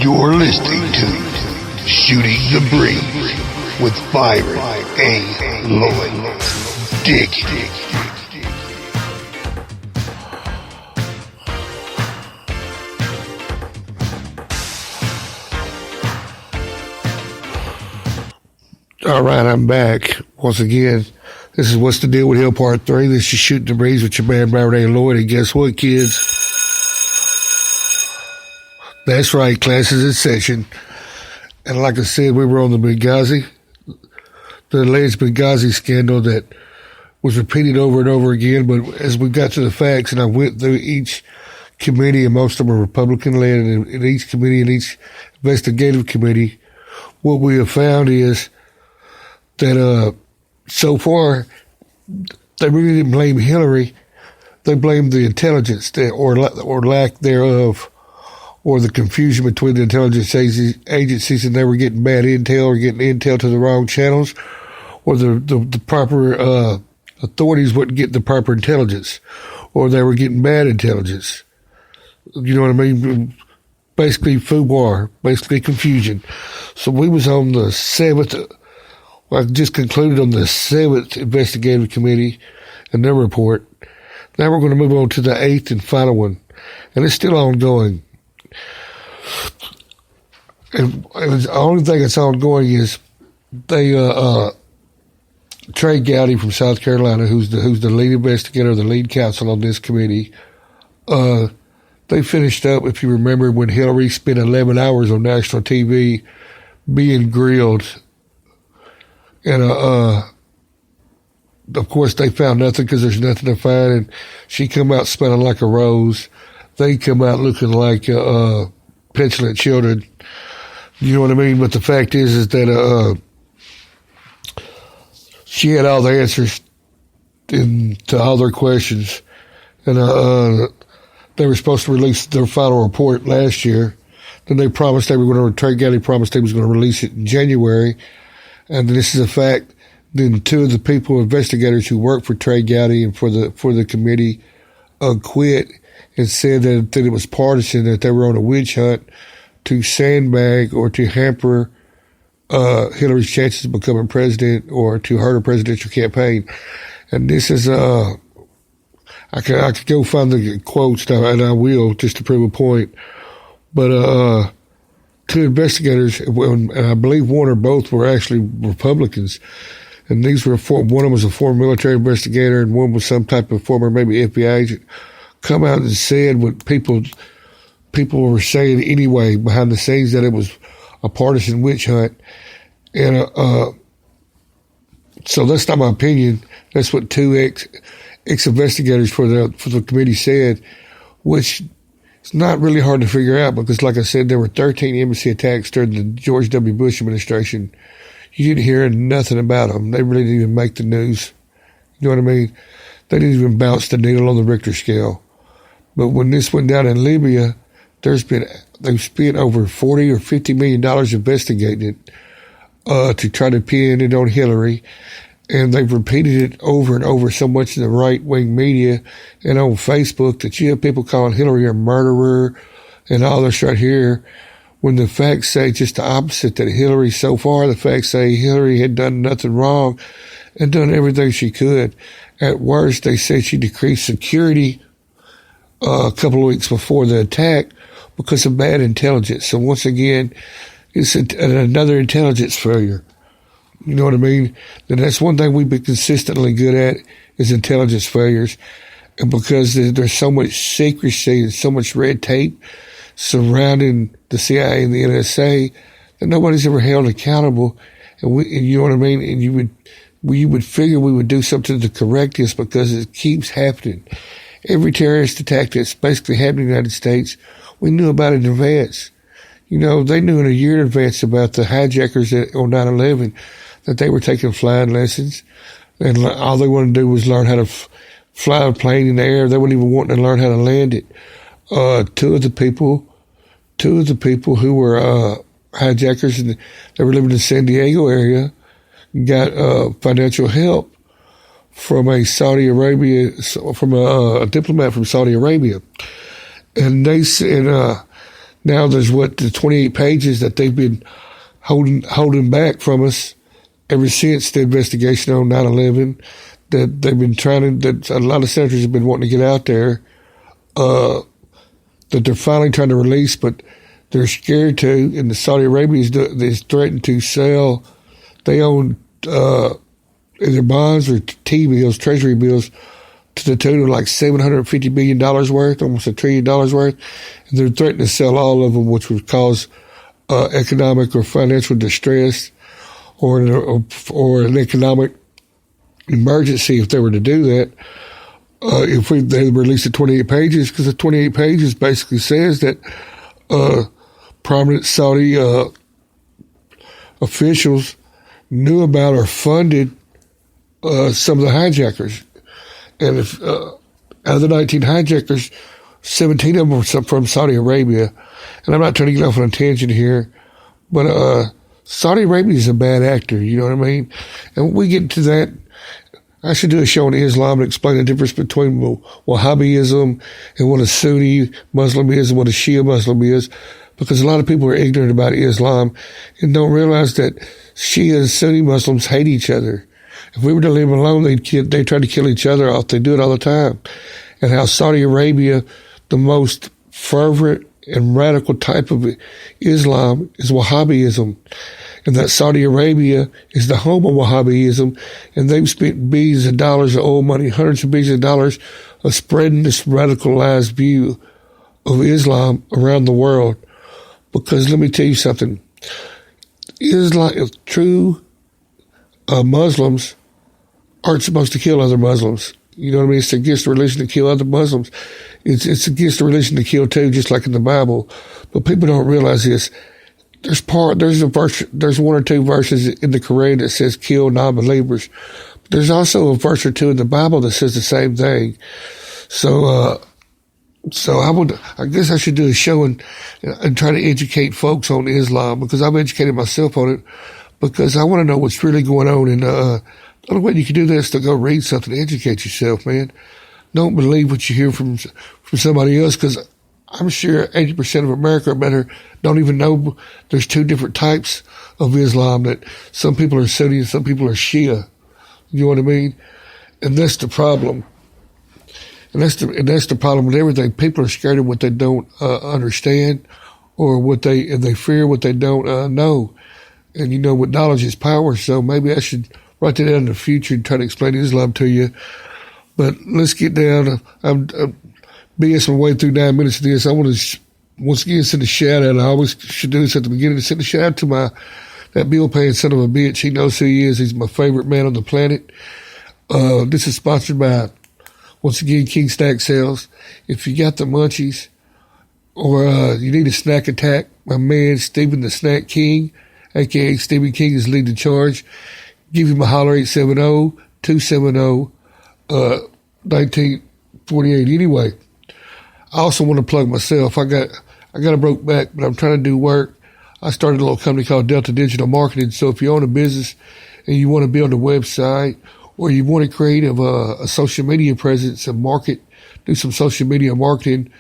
You're listening to Shooting the Breeze with Byron A. Lloyd. Dig it. All right, I'm back once again. This is What's the Deal with Hill Part 3. This is Shooting the Breeze with your man, Byron A. Lloyd. And guess what, kids? That's right, class is in session. And like I said, we were on the Benghazi, the alleged Benghazi scandal that was repeated over and over again. But as we got to the facts, and I went through each committee, and most of them are Republican-led, and in each committee, in each investigative committee, what we have found is that so far, they really didn't blame Hillary. They blamed the intelligence or lack thereof, or the confusion between the intelligence agencies, and they were getting bad intel or getting intel to the wrong channels, or the proper authorities wouldn't get the proper intelligence, or they were getting bad intelligence. You know what I mean? Basically, FUBAR, basically confusion. So we was on the 7th. I just concluded on the 7th investigative committee and their report. Now we're going to move on to the 8th and final one, and it's still ongoing. And the only thing that's ongoing is they Trey Gowdy from South Carolina, who's the lead investigator, the lead counsel on this committee. They finished up, if you remember, when Hillary spent 11 hours on national TV being grilled. And, of course, they found nothing because there's nothing to find. And she come out smelling like a rose. They come out looking like petulant children. You know what I mean? But the fact is that she had all the answers to all their questions. And they were supposed to release their final report last year. Then they promised they were going to, Trey Gowdy promised they was going to release it in January. And this is a fact. Then two of the investigators who worked for Trey Gowdy and for the committee, quit and said that it was partisan, that they were on a witch hunt to sandbag or to hamper Hillary's chances of becoming president or to hurt her presidential campaign. And this is I could go find the quotes, and I will, just to prove a point. But two investigators, and I believe one or both were actually Republicans, and these were one of them was a former military investigator, and one was some type of former maybe FBI agent, come out and said what people were saying anyway behind the scenes, that it was a partisan witch hunt. And so that's not my opinion. That's what two ex-investigators for the committee said, which it's not really hard to figure out because, like I said, there were 13 embassy attacks during the George W. Bush administration. You didn't hear nothing about them. They really didn't even make the news. You know what I mean? They didn't even bounce the needle on the Richter scale. But when this went down in Libya, they've spent over $40 or $50 million investigating it to try to pin it on Hillary. And they've repeated it over and over so much in the right-wing media and on Facebook that you have people calling Hillary a murderer and all this right here, when the facts say just the opposite, that Hillary, so far, the facts say Hillary had done nothing wrong and done everything she could. At worst, they said she decreased security a couple of weeks before the attack because of bad intelligence. So once again, it's another intelligence failure. You know what I mean? And that's one thing we've been consistently good at is intelligence failures. And because there's so much secrecy and so much red tape surrounding the CIA and the NSA that nobody's ever held accountable. And you know what I mean? And you would figure we would do something to correct this because it keeps happening. Every terrorist attack that's basically happening in the United States, we knew about it in advance. You know, they knew in a year in advance about the hijackers on 9/11, that they were taking flying lessons, and all they wanted to do was learn how to fly a plane in the air. They weren't even wanting to learn how to land it. Two of the people who were hijackers, and they were living in the San Diego area, got financial help from a diplomat from Saudi Arabia, and they said Now there's the 28 pages that they've been holding back from us ever since the investigation on 9/11. That they've been that a lot of senators have been wanting to get out there. That they're finally trying to release, but they're scared to. And the Saudi Arabia is threatened to sell. They own either bonds or T-bills, treasury bills, to the tune of like $750 million worth, almost $1 trillion worth. And they're threatening to sell all of them, which would cause economic or financial distress or an economic emergency if they were to do that. If they release the 28 pages, because the 28 pages basically says that prominent Saudi officials knew about or funded some of the hijackers. And if out of the 19 hijackers, 17 of them were from Saudi Arabia. And I'm not trying to get off on a tangent here, but Saudi Arabia is a bad actor, you know what I mean? And when we get to that, I should do a show on Islam and explain the difference between Wahhabism and what a Sunni Muslim is and what a Shia Muslim is, because a lot of people are ignorant about Islam and don't realize that Shia and Sunni Muslims hate each other. If we were to leave them alone, they try to kill each other off. They do it all the time. And how Saudi Arabia, the most fervent and radical type of Islam, is Wahhabism. And that Saudi Arabia is the home of Wahhabism, and they've spent billions of dollars of oil money, hundreds of billions of dollars of spreading this radicalized view of Islam around the world. Because let me tell you something, true Muslims aren't supposed to kill other Muslims. You know what I mean? It's against the religion to kill other Muslims. It's against the religion to kill too, just like in the Bible. But people don't realize this. There's one or two verses in the Quran that says kill non-believers. There's also a verse or two in the Bible that says the same thing. So I guess I should do a show and try to educate folks on Islam, because I've educated myself on it, because I want to know what's really going on. And the only way you can do that is to go read something, educate yourself, man. Don't believe what you hear from somebody else, because I'm sure 80% of America don't even know there's two different types of Islam, that some people are Sunni and some people are Shia. You know what I mean? And that's the problem. And that's the problem with everything. People are scared of what they don't understand, or they fear what they don't know. And you know what, knowledge is power. So maybe I should write that down in the future and try to explain Islam to you. But let's get down. I'm BS my way through 9 minutes of this. I want to once again send a shout out. I always should do this at the beginning. Send a shout out to that bill paying son of a bitch. He knows who he is. He's my favorite man on the planet. This is sponsored by, once again, King Snack Sales. If you got the munchies or you need a snack attack, my man Stephen the Snack King, a.k.a. Stephen King, is leading the charge. Give him a holler, 870-270-1948. Anyway, I also want to plug myself. I got a broke back, but I'm trying to do work. I started a little company called Delta Digital Marketing. So if you own a business and you want to build a website, or you want to create a social media presence and do some social media marketing,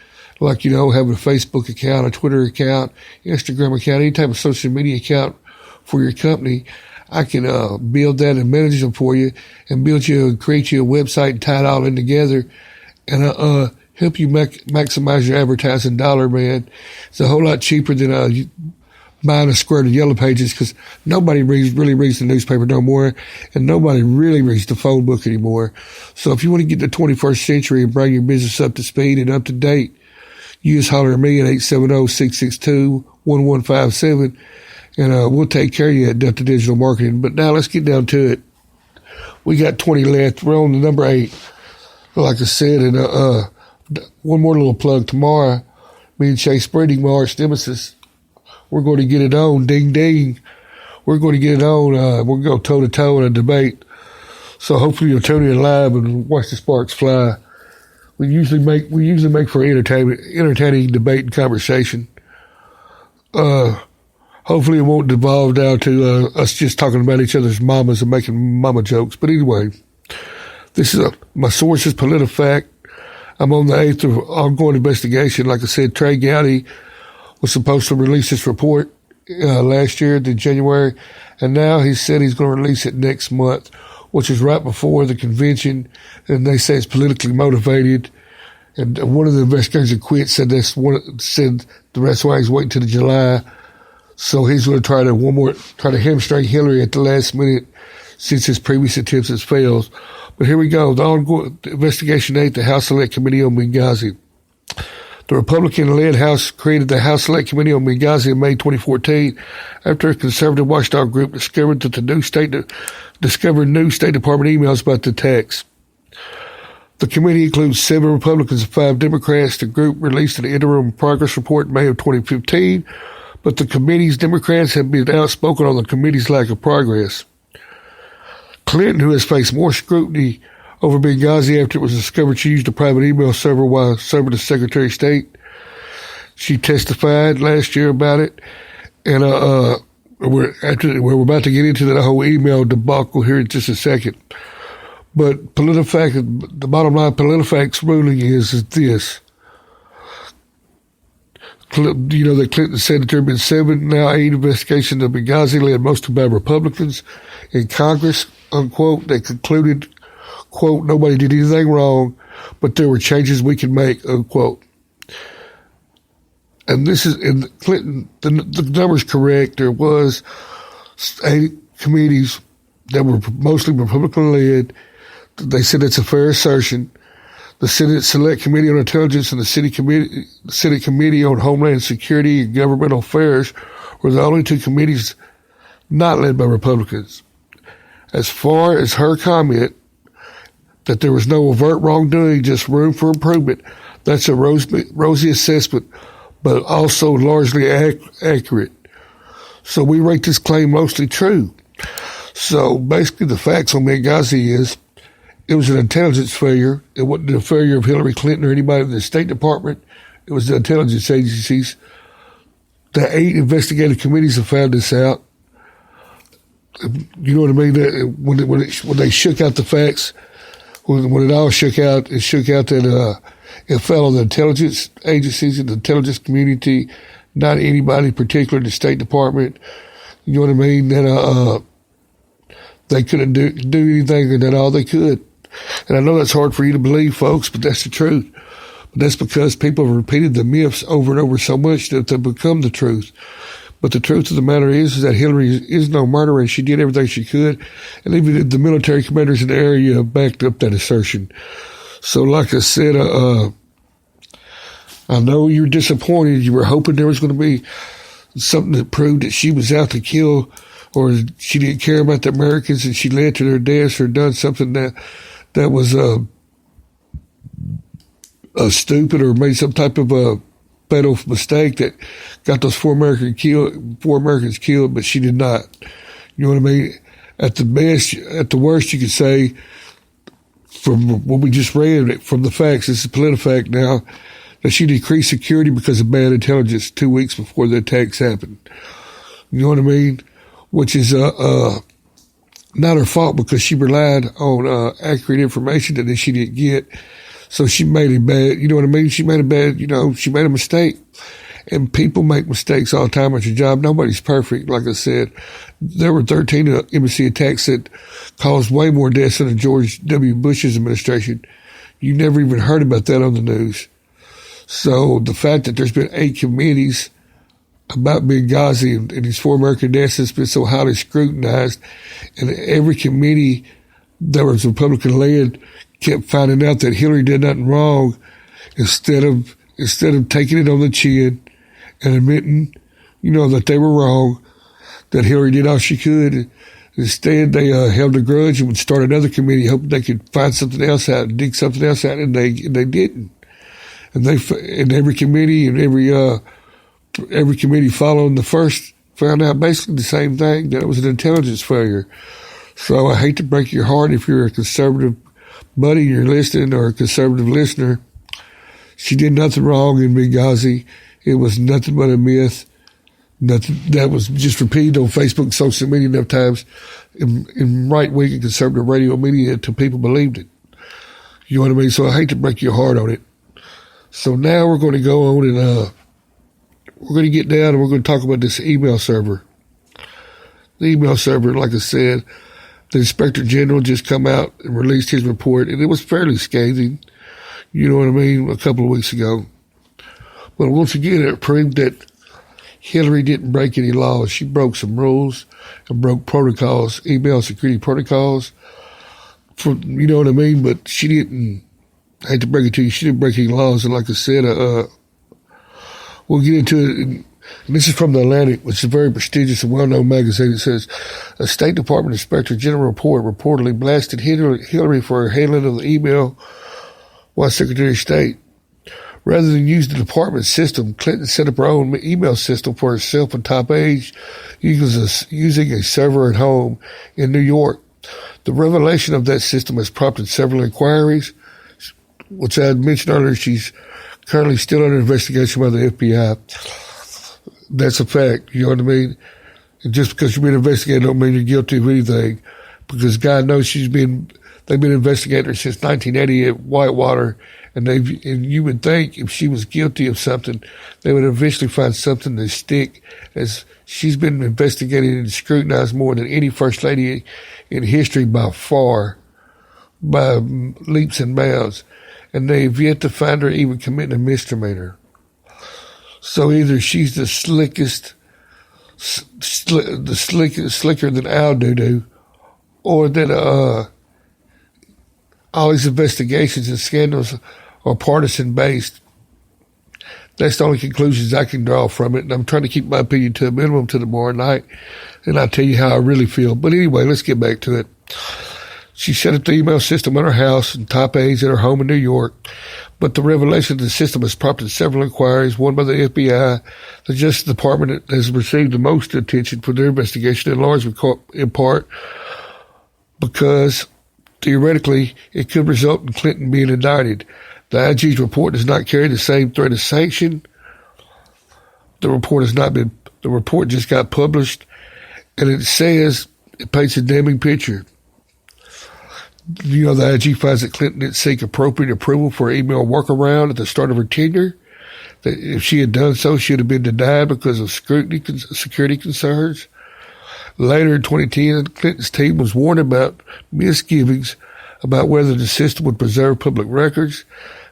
like, have a Facebook account, a Twitter account, Instagram account, any type of social media account for your company, I can build that and manage them for you, and create you a website and tie it all in together, and help you maximize your advertising dollar, man. It's a whole lot cheaper than buying a square of Yellow Pages, because nobody really reads the newspaper no more, and nobody really reads the phone book anymore. So if you want to get to the 21st century and bring your business up to speed and up to date, you just holler at me at 870-662-1157, and we'll take care of you at Delta Digital Marketing. But now let's get down to it. We got 20 left. We're on the number 8. Like I said, and one more little plug. Tomorrow, me and Chase Spreading, my arch nemesis, we're going to get it on. Ding, ding. We're going to get it on. We're going to go toe-to-toe in a debate. So hopefully you'll tune in live and watch the sparks fly. We usually make for entertaining debate and conversation. Hopefully it won't devolve down to us just talking about each other's mamas and making mama jokes. But anyway, this is my source is PolitiFact. I'm on the 8th of ongoing investigation. Like I said, Trey Gowdy was supposed to release this report last year, in January, and now he said he's going to release it next month, which is right before the convention, and they say it's politically motivated. And one of the investigators that quit said the rest why he's waiting till July, so he's going to try to hamstring Hillary at the last minute since his previous attempts has failed. But here we go. The ongoing investigation 8, the House Select Committee on Benghazi. The Republican-led House created the House Select Committee on Benghazi in May 2014 after a conservative watchdog group discovered new State Department emails about the attacks. The committee includes 7 Republicans and 5 Democrats. The group released an interim progress report in May of 2015, but the committee's Democrats have been outspoken on the committee's lack of progress. Clinton, who has faced more scrutiny over Benghazi after it was discovered she used a private email server while serving as Secretary of State. She testified last year about it, and we're about to get into that whole email debacle here in just a second. But the bottom line, PolitiFact's ruling is this. That Clinton said that there have been 7, now 8 investigations of Benghazi led mostly by Republicans in Congress, unquote. They concluded, quote, nobody did anything wrong, but there were changes we could make, unquote. And this is, in Clinton, the number's correct. There was 8 committees that were mostly Republican-led. They said it's a fair assertion. The Senate Select Committee on Intelligence and the Senate Committee on Homeland Security and Governmental Affairs were the only 2 committees not led by Republicans. As far as her comment that there was no overt wrongdoing, just room for improvement, that's a rosy assessment, but also largely accurate. So we rate this claim mostly true. So basically the facts on Benghazi is it was an intelligence failure. It wasn't a failure of Hillary Clinton or anybody in the State Department. It was the intelligence agencies. The 8 investigative committees have found this out. You know what I mean? When they shook out the facts, when it all shook out, that it fell on the intelligence agencies and the intelligence community, not anybody in particular in the State Department. You know what I mean? That they couldn't do anything, and that all they could. And I know that's hard for you to believe, folks, but that's the truth. But that's because people have repeated the myths over and over so much that they become the truth. But the truth of the matter is that Hillary is no murderer, and she did everything she could. And even the military commanders in the area backed up that assertion. So like I said, I know you're disappointed. You were hoping there was going to be something that proved that she was out to kill, or she didn't care about the Americans and she led to their deaths, or done something that was stupid, or made some type of a fatal mistake that got those 4 Americans killed, but she did not. You know what I mean? At the worst, you could say, from what we just read from the facts, this is PolitiFact now, that she decreased security because of bad intelligence 2 weeks before the attacks happened. You know what I mean? Which is not her fault, because she relied on accurate information that she didn't get. So she made a bad, you know what I mean? She made a mistake. And people make mistakes all the time at your job. Nobody's perfect. Like I said, there were 13 embassy attacks that caused way more deaths than George W. Bush's administration. You never even heard about that on the news. So the fact that there's been 8 committees about Benghazi and these 4 American deaths has been so highly scrutinized, and every committee that was Republican-led kept finding out that Hillary did nothing wrong, instead of taking it on the chin and admitting, that they were wrong, that Hillary did all she could. Instead, they held a grudge and would start another committee, hoping they could find something else out and dig something else out, and they didn't. And every committee and every committee following the first found out basically the same thing, that it was an intelligence failure. So I hate to break your heart if you're a conservative buddy you're listening, or a conservative listener. She did nothing wrong in Benghazi. It was nothing but a myth. Nothing that was just repeated on Facebook and social media enough times in right-wing and conservative radio media until people believed it. You know what I mean? So I hate to break your heart on it. So now we're going to go on and we're going to get down and we're going to talk about this email server. The email server, like I said, the Inspector General just come out and released his report, and it was fairly scathing, you know what I mean, a couple of weeks ago. But once again, it proved that Hillary didn't break any laws. She broke some rules and broke protocols, email security protocols, you know what I mean? But she didn't, I hate to break it to you, she didn't break any laws. And like I said, we'll get into it. And this is from The Atlantic, which is a very prestigious and well-known magazine. It says, a State Department Inspector General report reportedly blasted Hillary for her handling of the email while Secretary of State. Rather than use the department system, Clinton set up her own email system for herself and top aides using a server at home in New York. The revelation of that system has prompted several inquiries, which I had mentioned earlier. She's currently still under investigation by the FBI. That's a fact, you know what I mean? And just because you've been investigated don't mean you're guilty of anything, because God knows they've been investigating her since 1980 at Whitewater, and you would think if she was guilty of something, they would eventually find something to stick, as she's been investigated and scrutinized more than any first lady in history by far, by leaps and bounds, and they've yet to find her even committing a misdemeanor. So either she's the slickest, slicker than Al Doo-Doo, or that all these investigations and scandals are partisan based. That's the only conclusions I can draw from it, and I'm trying to keep my opinion to a minimum to tomorrow night, and I'll tell you how I really feel. But anyway, let's get back to it. She set up the email system at her house and top aides at her home in New York, but the revelation of the system has prompted several inquiries, one by the FBI. The Justice Department has received the most attention for their investigation, in large in part because theoretically it could result in Clinton being indicted. The IG's report does not carry the same threat of sanction. The report just got published, and it says it paints a damning picture. You know, the IG finds that Clinton didn't seek appropriate approval for an email workaround at the start of her tenure. That if she had done so, she would have been denied because of security concerns. Later in 2010, Clinton's team was warned about misgivings about whether the system would preserve public records.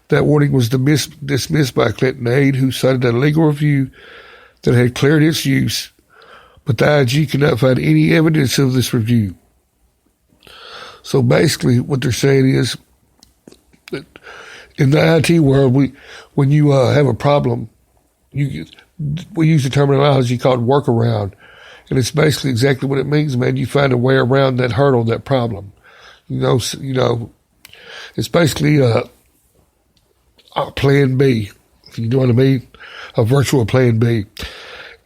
That warning was dismissed by a Clinton aide who cited a legal review that had cleared its use, but the IG could not find any evidence of this review. So basically what they're saying is that in the IT world, when you have a problem, we use the terminology called workaround. And it's basically exactly what it means, man. You find a way around that hurdle, that problem. You know, it's basically a plan B, if you know what I mean, a virtual plan B.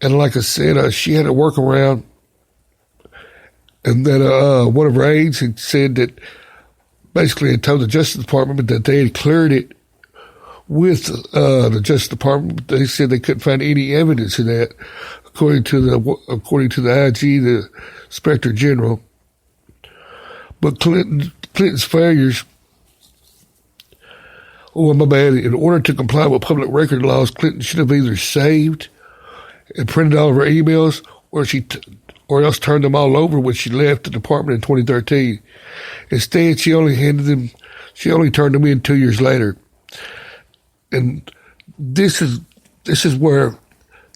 And like I said, she had a workaround. And then one of her aides had said that basically had told the Justice Department that they had cleared it with the Justice Department. They said they couldn't find any evidence of that, according to the IG, the Inspector General. But Clinton's failures. Oh, my bad. In order to comply with public record laws, Clinton should have either saved and printed all of her emails, or else turned them all over when she left the department in 2013. Instead, she only turned them in 2 years later. And this is where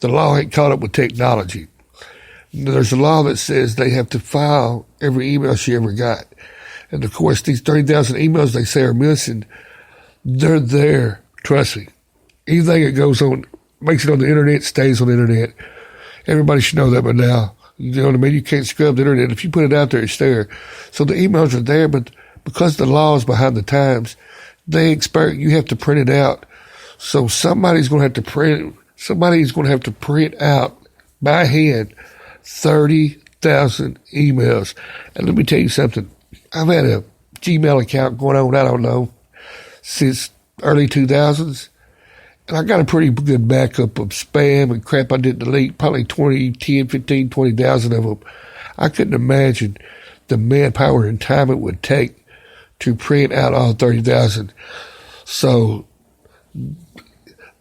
the law ain't caught up with technology. There's a law that says they have to file every email she ever got. And of course, these 30,000 emails they say are missing, they're there. Trust me. Anything that goes on, makes it on the internet, stays on the internet. Everybody should know that by now. You know what I mean? You can't scrub the internet. If you put it out there, it's there. So the emails are there, but because the law is behind the times, you have to print it out. So somebody's going to have to print out by hand 30,000 emails. And let me tell you something. I've had a Gmail account going on, I don't know, since early 2000s. And I got a pretty good backup of spam and crap I didn't delete, probably 20,000 of them. I couldn't imagine the manpower and time it would take to print out all 30,000. So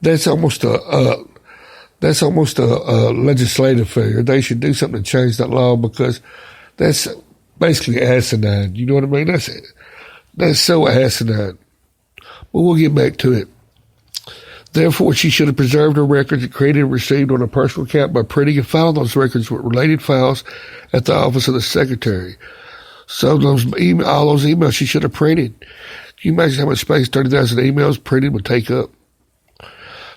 that's almost that's almost a legislative failure. They should do something to change that law because that's basically asinine. You know what I mean? That's so asinine. But we'll get back to it. Therefore, she should have preserved her records and created and received on her personal account by printing and filing those records with related files at the office of the secretary. So all those emails she should have printed. Can you imagine how much space 30,000 emails printed would take up?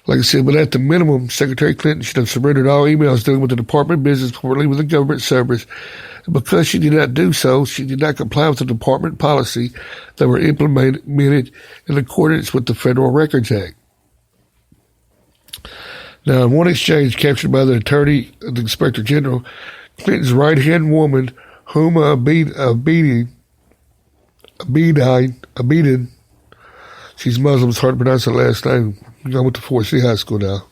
Like I said, but at the minimum, Secretary Clinton should have surrendered all emails dealing with the Department of Business before leaving the government service. And because she did not do so, she did not comply with the department policy that were implemented in accordance with the Federal Records Act. Now, in one exchange captured by the attorney, the Inspector General, Clinton's right-hand woman, Huma Abedin, she's Muslim, it's hard to pronounce her last name. I went to Fort C High School now.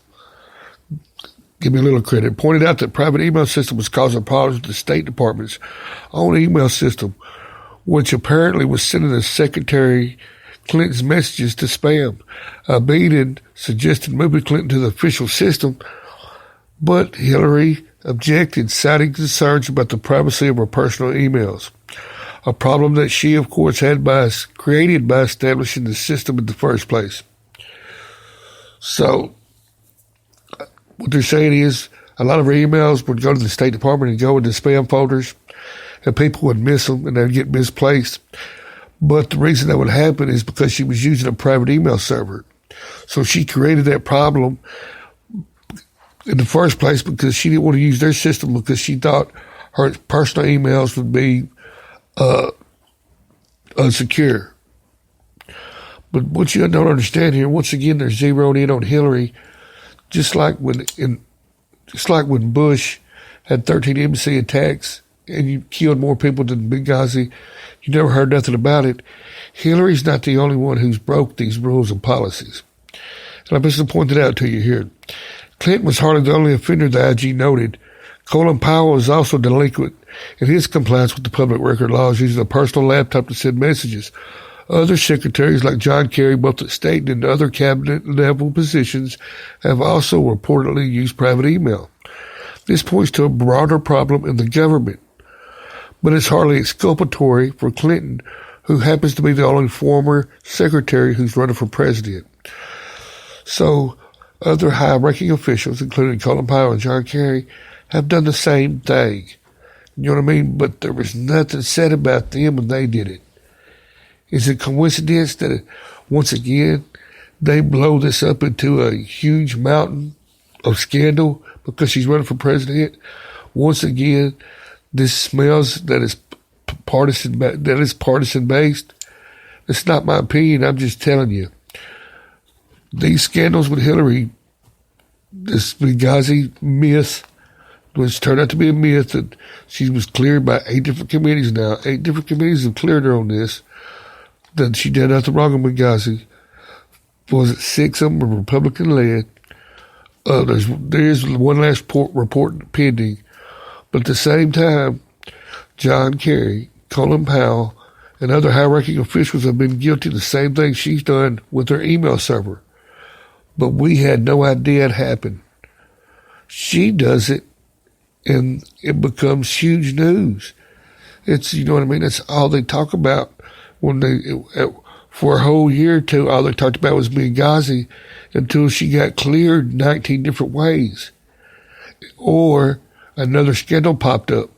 Give me a little credit. Pointed out that private email system was causing problems with the State Department's own email system, which apparently was sending the Secretary Clinton's messages to spam. Abedin suggested moving Clinton to the official system, but Hillary objected, citing concerns about the privacy of her personal emails, a problem that she, of course, had created by establishing the system in the first place. So, what they're saying is a lot of her emails would go to the State Department and go into spam folders, and people would miss them and they'd get misplaced. But the reason that would happen is because she was using a private email server. So she created that problem in the first place because she didn't want to use their system because she thought her personal emails would be unsecure. But what you don't understand here, once again, they're zeroing in on Hillary, just like when Bush had 13 embassy attacks and you killed more people than Benghazi. You never heard nothing about it. Hillary's not the only one who's broke these rules and policies. And I'm just going to point it out to you here. Clinton was hardly the only offender the IG noted. Colin Powell was also delinquent in his compliance with the public record laws, using a personal laptop to send messages. Other secretaries like John Kerry, both at state and in other cabinet level positions, have also reportedly used private email. This points to a broader problem in the government, but it's hardly exculpatory for Clinton, who happens to be the only former secretary who's running for president. So other high-ranking officials, including Colin Powell and John Kerry, have done the same thing. You know what I mean? But there was nothing said about them when they did it. Is it coincidence that, once again, they blow this up into a huge mountain of scandal because she's running for president? Once again, this smells that is partisan based. It's not my opinion. I'm just telling you. These scandals with Hillary, this Benghazi myth, which turned out to be a myth, that she was cleared by 8 different committees now. 8 different committees have cleared her on this. That she did nothing wrong in Benghazi. Was it 6 of them were Republican-led? There's one last report pending. But at the same time, John Kerry, Colin Powell, and other high-ranking officials have been guilty of the same thing she's done with her email server. But we had no idea it happened. She does it, and it becomes huge news. It's, you know what I mean? That's all they talk about. For a whole year or two, all they talked about was Benghazi until she got cleared 19 different ways. Or another scandal popped up.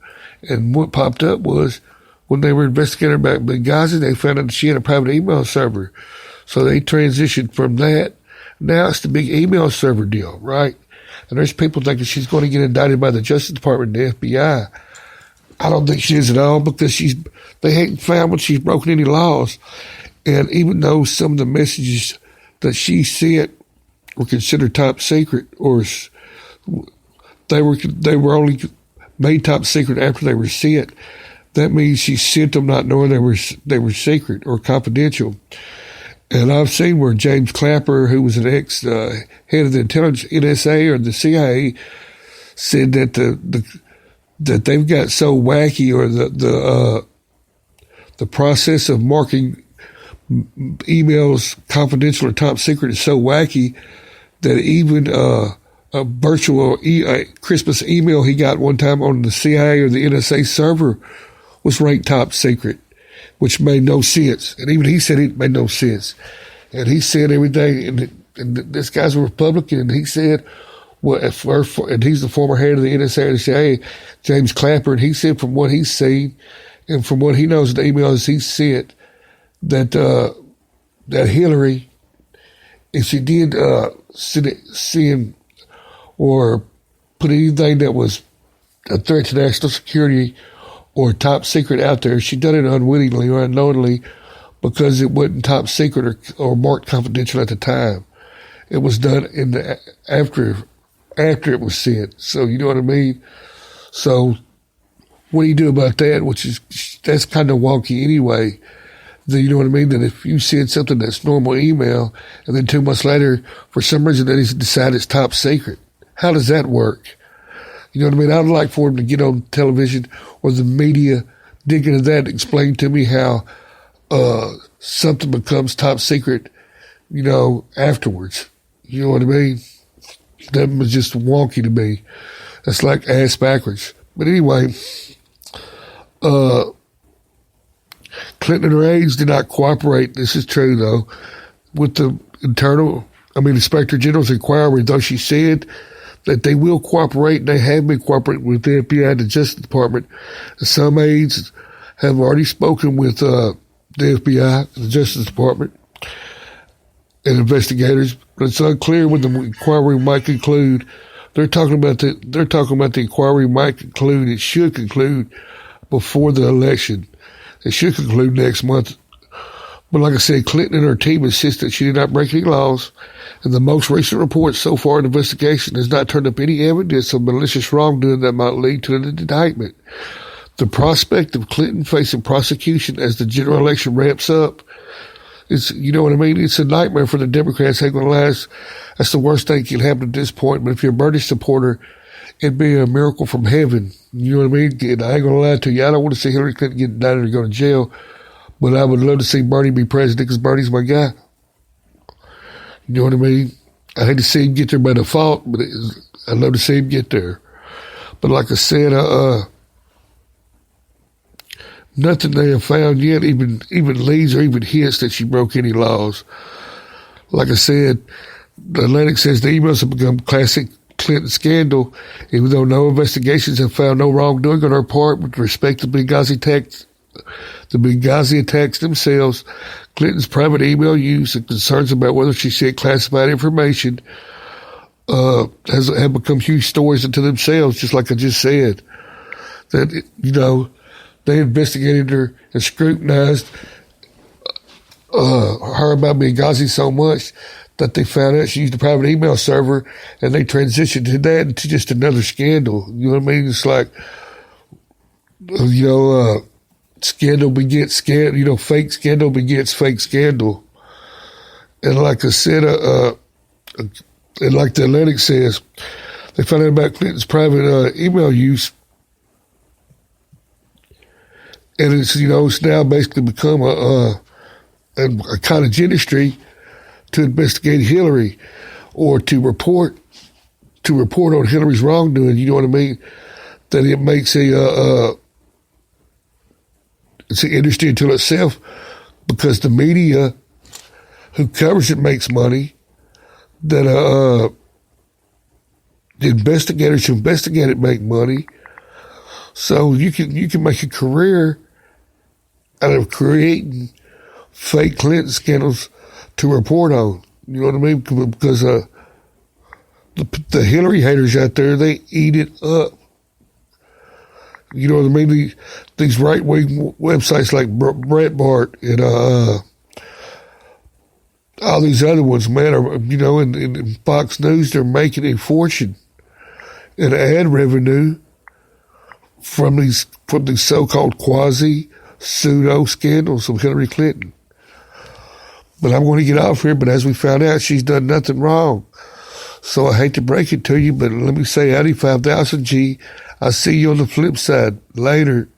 And what popped up was when they were investigating about Benghazi, they found out she had a private email server. So they transitioned from that. Now it's the big email server deal, right? And there's people thinking she's going to get indicted by the Justice Department and the FBI. I don't think she is at all because they haven't found when she's broken any laws. And even though some of the messages that she sent were considered top secret, or they were only made top secret after they were sent, that means she sent them not knowing they were secret or confidential. And I've seen where James Clapper, who was an ex-head of the intelligence, NSA or the CIA, said that that they've got so wacky, or the process of marking emails confidential or top secret is so wacky that even a virtual Christmas email he got one time on the CIA or the NSA server was ranked top secret, which made no sense. And even he said it made no sense. And he said everything, and this guy's a Republican, and he said, well, and he's the former head of the NSA and the CIA, James Clapper, and he said from what he's seen and from what he knows of the emails he sent, that Hillary, if she did send or put anything that was a threat to national security or top secret out there, she done it unwittingly or unknowingly because it wasn't top secret or marked confidential at the time. It was done after it was sent. So you know what I mean? So what do you do about that? That's kind of wonky anyway. You know what I mean? That if you send something that's normal email and then 2 months later, for some reason, they decide it's top secret. How does that work? You know what I mean? I'd like for them to get on television or the media, dig into that, and explain to me how something becomes top secret, afterwards. You know what I mean? That was just wonky to me. That's like ass backwards. But anyway, Clinton and her aides did not cooperate, this is true though, with the Inspector General's inquiry, though she said that they will cooperate, and they have been cooperating with the FBI and the Justice Department. And some aides have already spoken with the FBI and the Justice Department and investigators, but it's unclear when the inquiry might conclude. They're talking about the inquiry might conclude. It should conclude before the election. It should conclude next month. But like I said, Clinton and her team insist that she did not break any laws, and the most recent report so far in the investigation has not turned up any evidence of malicious wrongdoing that might lead to an indictment. The prospect of Clinton facing prosecution as the general election ramps up, it's a nightmare for the Democrats. Ain't gonna last. That's the worst thing that can happen at this point. But if you're a Bernie supporter, it'd be a miracle from heaven. You know what I mean? And I ain't gonna lie to you. I don't want to see Hillary Clinton get indicted or go to jail, but I would love to see Bernie be president because Bernie's my guy. You know what I mean? I hate to see him get there by default, but I'd love to see him get there. But like I said, nothing they have found yet, even leads or even hints that she broke any laws. Like I said, the Atlantic says the emails have become classic Clinton scandal, even though no investigations have found no wrongdoing on her part with respect to Benghazi attacks themselves. Clinton's private email use and concerns about whether she sent classified information have become huge stories unto themselves, just like I just said. That, they investigated her and scrutinized her about Benghazi so much that they found out she used a private email server, and they transitioned to that into just another scandal. You know what I mean? It's like, scandal begets scandal, fake scandal begets fake scandal. And like I said, and like the Atlantic says, they found out about Clinton's private email use, and it's now basically become a cottage industry to investigate Hillary or to report on Hillary's wrongdoing. You know what I mean? That it makes it's an industry unto itself, because the media who covers it makes money. That the investigators who investigate it make money. So you can make a career out of creating fake Clinton scandals to report on. You know what I mean? Because the Hillary haters out there, they eat it up. You know what I mean? These right-wing websites like Breitbart and all these other ones, man, are, in Fox News, they're making a fortune in ad revenue from these so-called quasi-pseudo scandals of Hillary Clinton. But I'm going to get off here, but as we found out, she's done nothing wrong. So I hate to break it to you, but let me say, Audi 5000G, I'll see you on the flip side. Later.